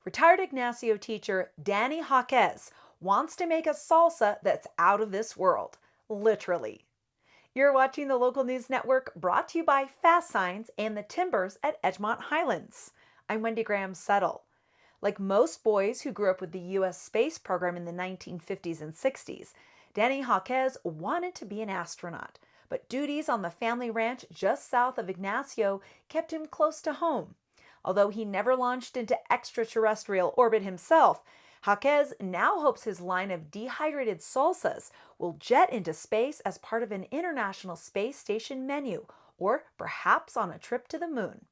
Retired Ignacio teacher Danny Jaquez wants to make a salsa that's out of this world, literally. You're watching the local news network brought to you by Fast Signs and the Timbers at Edgemont Highlands. I'm Wendy Graham Settle. Like most boys who grew up with the U.S. space program in the 1950s and 60s, Danny Jaquez wanted to be an astronaut, but duties on the family ranch just south of Ignacio kept him close to home. Although he never launched into extraterrestrial orbit himself, Jaquez now hopes his line of dehydrated salsas will jet into space as part of an International Space Station menu, or perhaps on a trip to the moon.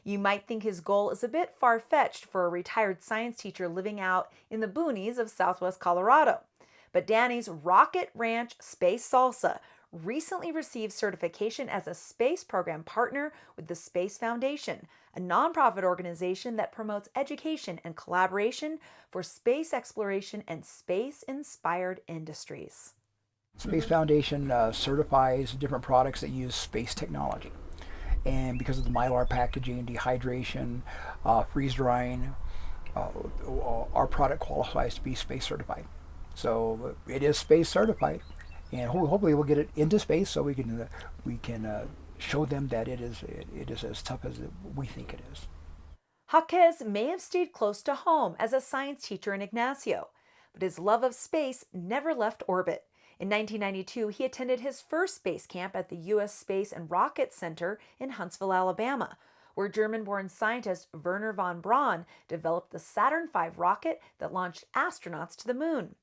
You might think his goal is a bit far-fetched for a retired science teacher living out in the boonies of southwest Colorado. But Danny's Rocket Ranch Space Salsa recently received certification as a space program partner with the Space Foundation, a nonprofit organization that promotes education and collaboration for space exploration and space-inspired industries. Space Foundation certifies different products that use space technology. And because of the mylar packaging, dehydration, freeze drying, our product qualifies to be space certified. So it is space certified, and hopefully we'll get it into space so we can show them that it is as tough as we think it is. Jaquez may have stayed close to home as a science teacher in Ignacio, but his love of space never left orbit. In 1992, he attended his first space camp at the U.S. Space and Rocket Center in Huntsville, Alabama, where German-born scientist Wernher von Braun developed the Saturn V rocket that launched astronauts to the moon.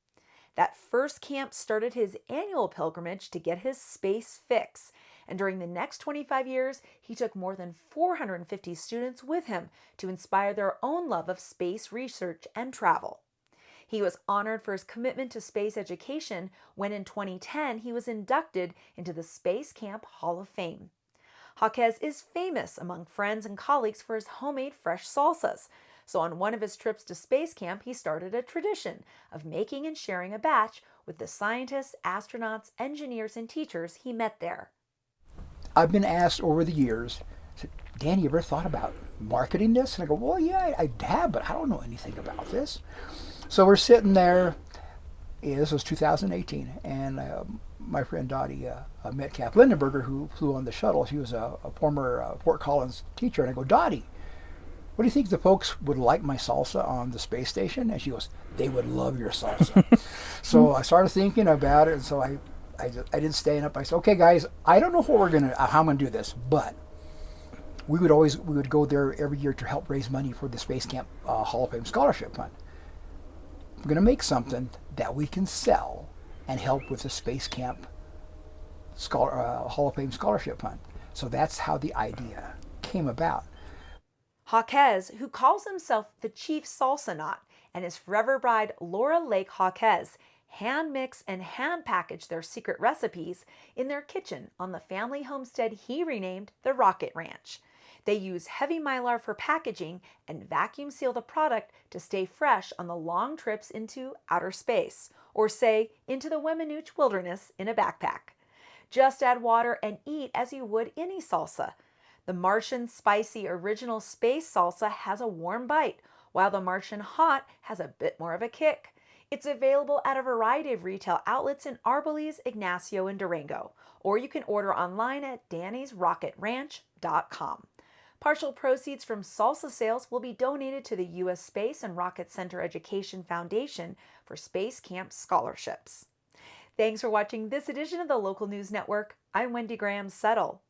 That first camp started his annual pilgrimage to get his space fix, and during the next 25 years, he took more than 450 students with him to inspire their own love of space research and travel. He was honored for his commitment to space education when in 2010 he was inducted into the Space Camp Hall of Fame. Jaquez is famous among friends and colleagues for his homemade fresh salsas, so on one of his trips to Space Camp he started a tradition of making and sharing a batch with the scientists, astronauts, engineers, and teachers he met there. I've been asked over the years, Danny, you ever thought about marketing this? And I go, well, yeah, I have, but I don't know anything about this. So we're sitting there, this was 2018, and my friend Dottie Metcalf Lindenberger, who flew on the shuttle, she was a former Fort Collins teacher, and I go, Dottie, what do you think the folks would like my salsa on the space station? And she goes, they would love your salsa. So I started thinking about it, and so I didn't stay up. I said, okay, guys, I don't know how I'm gonna do this, but we would go there every year to help raise money for the Space Camp Hall of Fame Scholarship Fund. We're going to make something that we can sell and help with the Space Camp Hall of Fame Scholarship Fund. So that's how the idea came about. Jaquez, who calls himself the Chief Salsanaut, and his forever bride Laura Lake Jaquez hand mix and hand package their secret recipes in their kitchen on the family homestead he renamed the Rocket Ranch. They use heavy mylar for packaging and vacuum seal the product to stay fresh on the long trips into outer space, or say, into the Weminuche wilderness in a backpack. Just add water and eat as you would any salsa. The Martian Spicy Original Space Salsa has a warm bite, while the Martian Hot has a bit more of a kick. It's available at a variety of retail outlets in Arbolese, Ignacio, and Durango, or you can order online at dannysrocketranch.com. Partial proceeds from salsa sales will be donated to the U.S. Space and Rocket Center Education Foundation for Space Camp scholarships. Thanks for watching this edition of the Local News Network. I'm Wendy Graham Settle.